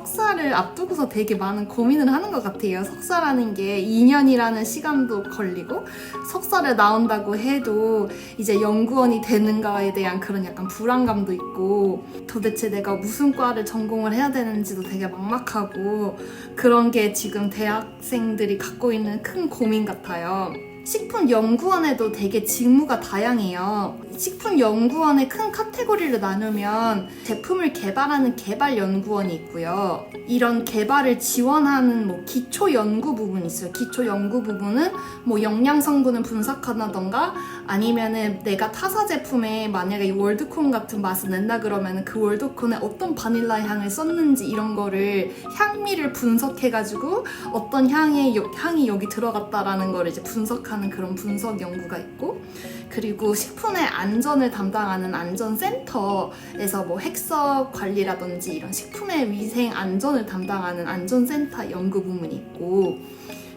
석사를 앞두고서 되게 많은 고민을 하는 것 같아요. 석사라는 게 2년이라는 시간도 걸리고 석사를 나온다고 해도 이제 연구원이 되는가에 대한 그런 약간 불안감도 있고 도대체 내가 무슨 과를 전공을 해야 되는지도 되게 막막하고 그런 게 지금 대학생들이 갖고 있는 큰 고민 같아요. 식품연구원에도 되게 직무가 다양해요. 식품연구원의 큰 카테고리를 나누면 제품을 개발하는 개발연구원이 있고요. 이런 개발을 지원하는 기초연구 부분이 있어요. 기초연구 부분은 영양성분을 분석한다던가 아니면은 내가 타사 제품에 만약에 이 월드콘 같은 맛을 낸다 그러면 그 월드콘에 어떤 바닐라 향을 썼는지 이런 거를 향미를 분석해가지고 어떤 향이 여기 들어갔다라는 거를 이제 분석하는 그런 분석 연구가 있고, 그리고 식품의 안전을 담당하는 안전센터에서 핵서 관리라든지 이런 식품의 위생 안전을 담당하는 안전센터 연구 부문이 있고,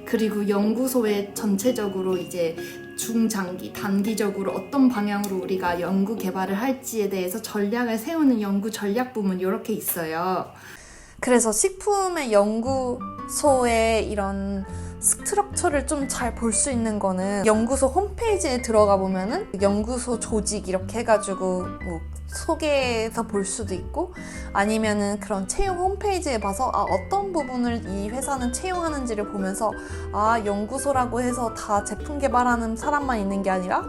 그리고 연구소의 전체적으로 이제 중장기, 단기적으로 어떤 방향으로 우리가 연구 개발을 할지에 대해서 전략을 세우는 연구 전략 부문 이렇게 있어요. 그래서 식품의 연구소의 이런 스트럭처를 좀 잘 볼 수 있는 거는 연구소 홈페이지에 들어가 보면은 연구소 조직 이렇게 해가지고 소개해서 볼 수도 있고, 아니면은 그런 채용 홈페이지에 봐서 어떤 부분을 이 회사는 채용하는지를 보면서 연구소라고 해서 다 제품 개발하는 사람만 있는 게 아니라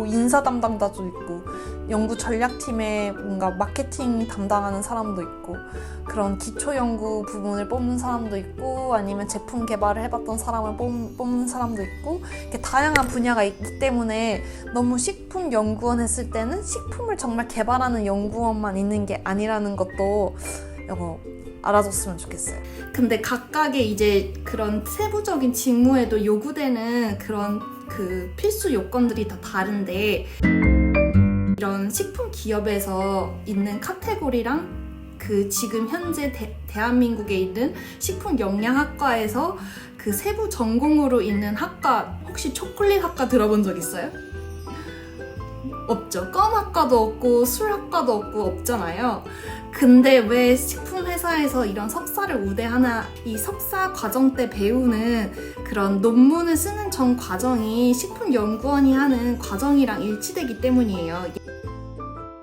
인사 담당자도 있고 연구 전략팀에 뭔가 마케팅 담당하는 사람도 있고 그런 기초 연구 부분을 뽑는 사람도 있고 아니면 제품 개발을 해봤던 사람을 뽑는 사람도 있고 이렇게 다양한 분야가 있기 때문에 너무 식품 연구원 했을 때는 식품을 정말 개발하는 연구원만 있는 게 아니라는 것도 알아줬으면 좋겠어요. 근데 각각의 이제 그런 세부적인 직무에도 요구되는 그런 필수 요건들이 다 다른데, 이런 식품 기업에서 있는 카테고리랑 지금 현재 대한민국에 있는 식품 영양학과에서 세부 전공으로 있는 학과, 혹시 초콜릿 학과 들어본 적 있어요? 없죠. 껌 학과도 없고 술 학과도 없고 없잖아요. 근데 왜 식품 회사에서 이런 석사를 우대하나? 이 석사 과정 때 배우는 그런 논문을 쓰는 전 과정이 식품연구원이 하는 과정이랑 일치되기 때문이에요.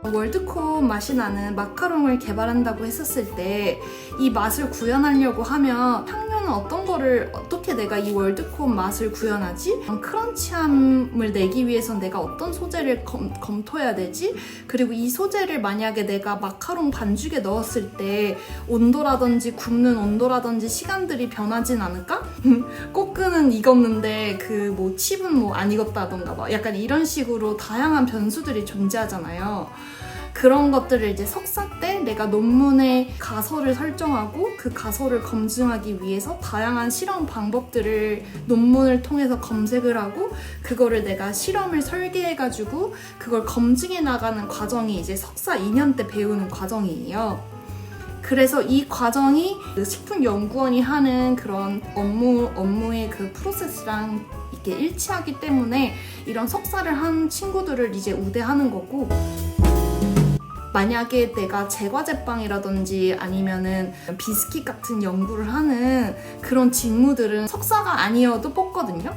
월드콘 맛이 나는 마카롱을 개발한다고 했었을 때 이 맛을 구현하려고 하면 향료는 어떻게 내가 이 월드콘 맛을 구현하지? 크런치함을 내기 위해서 내가 어떤 소재를 검토해야 되지? 그리고 이 소재를 만약에 내가 마카롱 반죽에 넣었을 때 온도라든지 굽는 온도라든지 시간들이 변하진 않을까? 꼬끄는 익었는데 칩은 안 익었다던가 약간 이런 식으로 다양한 변수들이 존재하잖아요. 그런 것들을 이제 석사 때 내가 논문에 가설을 설정하고 그 가설을 검증하기 위해서 다양한 실험 방법들을 논문을 통해서 검색을 하고 그거를 내가 실험을 설계해가지고 그걸 검증해 나가는 과정이 이제 석사 2년 때 배우는 과정이에요. 그래서 이 과정이 식품연구원이 하는 그런 업무의 프로세스랑 이렇게 일치하기 때문에 이런 석사를 한 친구들을 이제 우대하는 거고, 만약에 내가 제과제빵이라든지 아니면은 비스킷 같은 연구를 하는 그런 직무들은 석사가 아니어도 뽑거든요.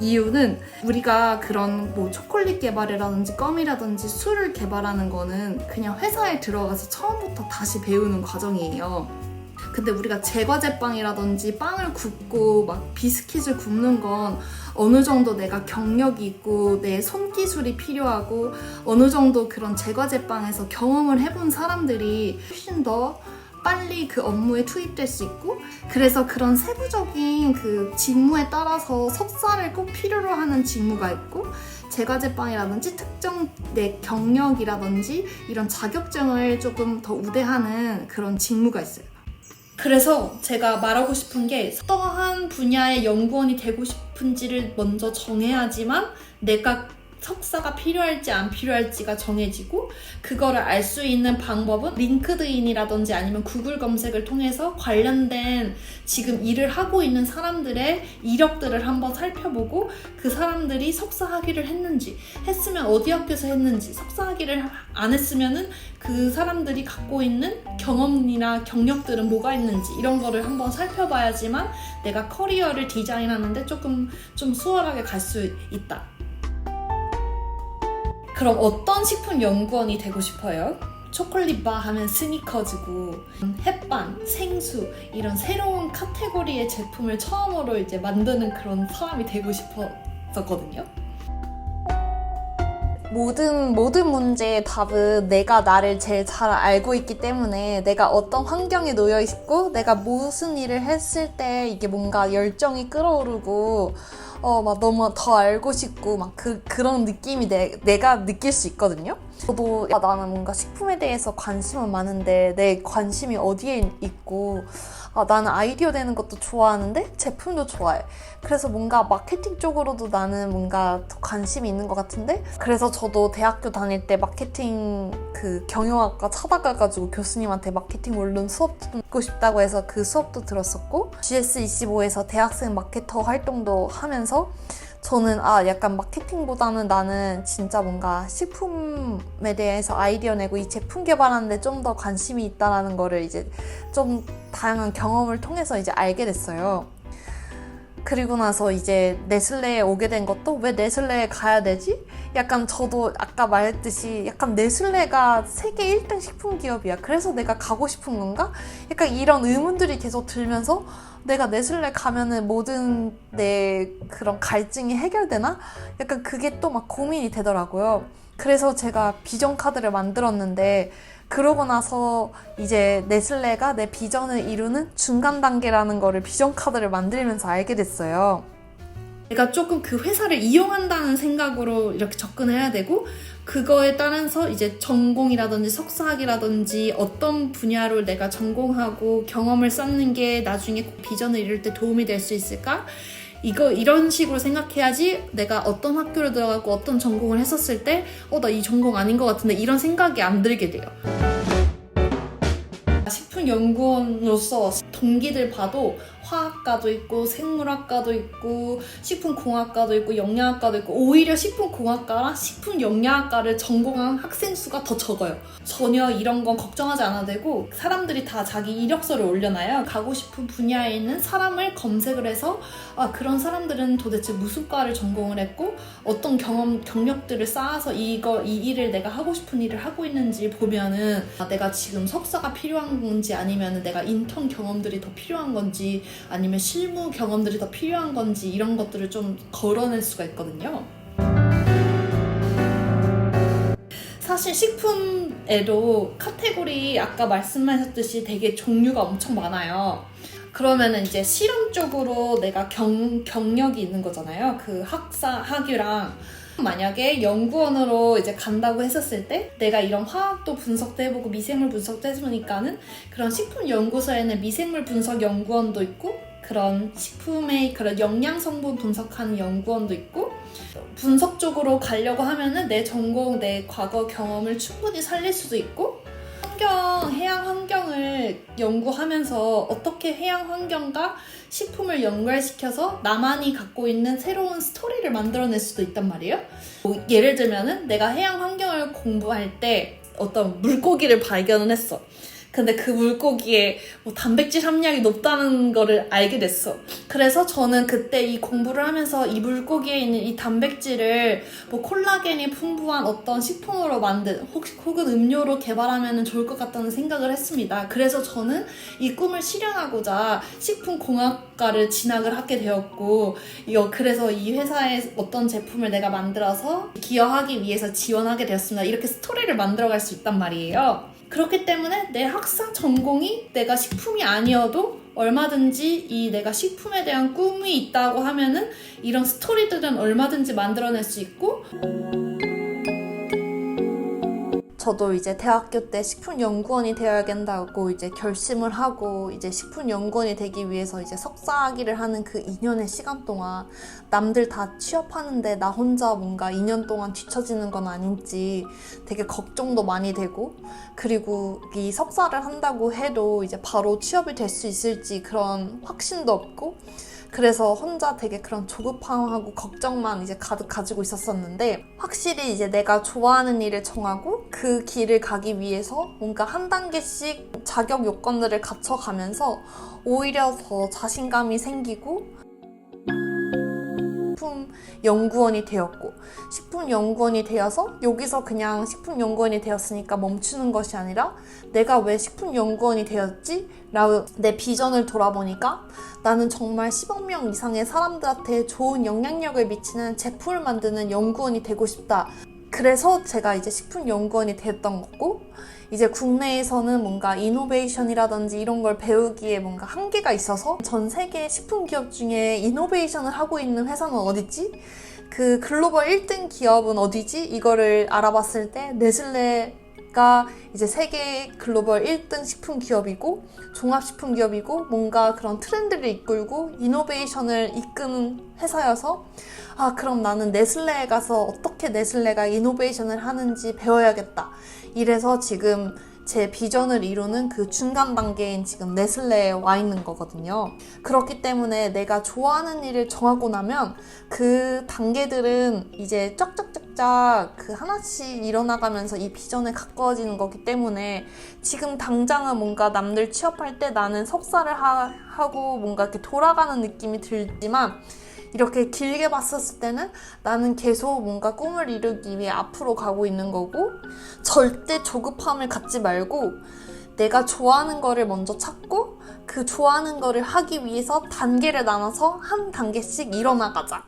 이유는 우리가 그런 초콜릿 개발이라든지 껌이라든지 술을 개발하는 거는 그냥 회사에 들어가서 처음부터 다시 배우는 과정이에요. 근데 우리가 제과제빵이라든지 빵을 굽고 비스킷을 굽는 건 어느 정도 내가 경력이 있고 내 손기술이 필요하고 어느 정도 그런 제과제빵에서 경험을 해본 사람들이 훨씬 더 빨리 그 업무에 투입될 수 있고, 그래서 그런 세부적인 직무에 따라서 석사를 꼭 필요로 하는 직무가 있고, 제과제빵이라든지 특정 내 경력이라든지 이런 자격증을 조금 더 우대하는 그런 직무가 있어요. 그래서 제가 말하고 싶은 게 어떠한 분야의 연구원이 되고 싶은지를 먼저 정해야지만 내가 석사가 필요할지 안 필요할지가 정해지고, 그거를 알 수 있는 방법은 링크드인이라든지 아니면 구글 검색을 통해서 관련된 지금 일을 하고 있는 사람들의 이력들을 한번 살펴보고, 그 사람들이 석사 학위를 했는지, 했으면 어디 학교에서 했는지, 석사 학위를 안 했으면은 그 사람들이 갖고 있는 경험이나 경력들은 뭐가 있는지, 이런 거를 한번 살펴봐야지만 내가 커리어를 디자인하는데 조금 좀 수월하게 갈 수 있다. 그럼 어떤 식품 연구원이 되고 싶어요? 초콜릿 바 하면 스니커즈고, 햇반, 생수 이런 새로운 카테고리의 제품을 처음으로 이제 만드는 그런 사람이 되고 싶었거든요. 모든 문제의 답은 내가 나를 제일 잘 알고 있기 때문에, 내가 어떤 환경에 놓여 있고 내가 무슨 일을 했을 때 이게 뭔가 열정이 끌어오르고 막 너무 더 알고 싶고 막 그런 느낌이 내가 느낄 수 있거든요. 저도 나는 뭔가 식품에 대해서 관심은 많은데 내 관심이 어디에 있고, 나는 아이디어 내는 것도 좋아하는데 제품도 좋아해. 그래서 뭔가 마케팅 쪽으로도 나는 뭔가 더 관심이 있는 것 같은데, 그래서 저도 대학교 다닐 때 마케팅 그 경영학과 찾아가가지고 교수님한테 마케팅 원론 수업 듣고 싶다고 해서 그 수업도 들었었고, GS25에서 대학생 마케터 활동도 하면서 저는 약간 마케팅보다는 나는 진짜 뭔가 식품에 대해서 아이디어 내고 이 제품 개발하는데 좀 더 관심이 있다라는 거를 이제 좀 다양한 경험을 통해서 이제 알게 됐어요. 그리고 나서 이제 네슬레에 오게 된 것도, 왜 네슬레에 가야 되지? 약간 저도 아까 말했듯이 약간 네슬레가 세계 1등 식품 기업이야. 그래서 내가 가고 싶은 건가? 약간 이런 의문들이 계속 들면서, 내가 네슬레 가면은 모든 내 그런 갈증이 해결되나? 약간 그게 또 막 고민이 되더라고요. 그래서 제가 비전 카드를 만들었는데, 그러고 나서 이제 네슬레가 내 비전을 이루는 중간 단계라는 거를 비전 카드를 만들면서 알게 됐어요. 내가 조금 그 회사를 이용한다는 생각으로 이렇게 접근해야 되고, 그거에 따라서 이제 전공이라든지 석사학위라든지 어떤 분야로 내가 전공하고 경험을 쌓는 게 나중에 비전을 이룰 때 도움이 될 수 있을까? 이런 식으로 생각해야지 내가 어떤 학교를 들어가고 어떤 전공을 했었을 때 나 이 전공 아닌 것 같은데 이런 생각이 안 들게 돼요. 식품연구원으로서 동기들 봐도 화학과도 있고 생물학과도 있고 식품공학과도 있고 영양학과도 있고, 오히려 식품공학과랑 식품영양학과를 전공한 학생 수가 더 적어요. 전혀 이런 건 걱정하지 않아도 되고, 사람들이 다 자기 이력서를 올려놔요. 가고 싶은 분야에 있는 사람을 검색을 해서 그런 사람들은 도대체 무슨 과를 전공을 했고 어떤 경력들을 쌓아서 이 일을 내가 하고 싶은 일을 하고 있는지 보면은, 내가 지금 석사가 필요한 건지 아니면 내가 인턴 경험들이 더 필요한 건지 아니면 실무 경험들이 더 필요한 건지, 이런 것들을 좀 걸어낼 수가 있거든요. 사실 식품에도 카테고리 아까 말씀하셨듯이 되게 종류가 엄청 많아요. 그러면은 이제 실험 쪽으로 내가 경력이 있는 거잖아요. 그 학위랑. 만약에 연구원으로 이제 간다고 했었을 때, 내가 이런 화학도 분석도 해보고 미생물 분석도 해보니까는 그런 식품연구소에는 미생물 분석 연구원도 있고, 그런 식품의 그런 영양 성분 분석하는 연구원도 있고, 분석 쪽으로 가려고 하면은 내 전공, 내 과거 경험을 충분히 살릴 수도 있고, 해양 환경을 연구하면서 어떻게 해양 환경과 식품을 연결시켜서 나만이 갖고 있는 새로운 스토리를 만들어낼 수도 있단 말이에요. 예를 들면은 내가 해양 환경을 공부할 때 어떤 물고기를 발견을 했어. 근데 그 물고기에 단백질 함량이 높다는 거를 알게 됐어. 그래서 저는 그때 이 공부를 하면서 이 물고기에 있는 이 단백질을 콜라겐이 풍부한 어떤 식품으로 혹은 음료로 개발하면 좋을 것 같다는 생각을 했습니다. 그래서 저는 이 꿈을 실현하고자 식품공학과를 진학을 하게 되었고, 그래서 이 회사에 어떤 제품을 내가 만들어서 기여하기 위해서 지원하게 되었습니다. 이렇게 스토리를 만들어갈 수 있단 말이에요. 그렇기 때문에 내 학사 전공이 내가 식품이 아니어도 얼마든지 내가 식품에 대한 꿈이 있다고 하면은 이런 스토리들은 얼마든지 만들어낼 수 있고, 저도 이제 대학교 때 식품연구원이 되어야겠다고 이제 결심을 하고 이제 식품연구원이 되기 위해서 이제 석사학위를 하는 그 2년의 시간 동안 남들 다 취업하는데 나 혼자 뭔가 2년 동안 뒤처지는 건 아닌지 되게 걱정도 많이 되고, 그리고 이 석사를 한다고 해도 이제 바로 취업이 될 수 있을지 그런 확신도 없고, 그래서 혼자 되게 그런 조급함하고 걱정만 이제 가득 가지고 있었었는데, 확실히 이제 내가 좋아하는 일을 정하고 그 길을 가기 위해서 뭔가 한 단계씩 자격 요건들을 갖춰가면서 오히려 더 자신감이 생기고 식품연구원이 되었고, 식품연구원이 되어서 여기서 그냥 식품연구원이 되었으니까 멈추는 것이 아니라 내가 왜 식품연구원이 되었지? 라고 내 비전을 돌아보니까 나는 정말 10억 명 이상의 사람들한테 좋은 영향력을 미치는 제품을 만드는 연구원이 되고 싶다. 그래서 제가 이제 식품연구원이 됐던 거고, 이제 국내에서는 뭔가 이노베이션이라든지 이런 걸 배우기에 뭔가 한계가 있어서 전 세계 식품 기업 중에 이노베이션을 하고 있는 회사는 어디지? 그 글로벌 1등 기업은 어디지? 이거를 알아봤을 때 네슬레가 이제 세계 글로벌 1등 식품 기업이고 종합식품 기업이고 뭔가 그런 트렌드를 이끌고 이노베이션을 이끄는 회사여서, 아, 그럼 나는 네슬레에 가서 어떻게 네슬레가 이노베이션을 하는지 배워야겠다. 이래서 지금 제 비전을 이루는 그 중간 단계인 지금 네슬레에 와 있는 거거든요. 그렇기 때문에 내가 좋아하는 일을 정하고 나면 그 단계들은 이제 쫙쫙쫙쫙 그 하나씩 일어나가면서 이 비전에 가까워지는 거기 때문에, 지금 당장은 뭔가 남들 취업할 때 나는 석사를 하고 뭔가 이렇게 돌아가는 느낌이 들지만, 이렇게 길게 봤었을 때는 나는 계속 뭔가 꿈을 이루기 위해 앞으로 가고 있는 거고, 절대 조급함을 갖지 말고 내가 좋아하는 거를 먼저 찾고 그 좋아하는 거를 하기 위해서 단계를 나눠서 한 단계씩 일어나가자.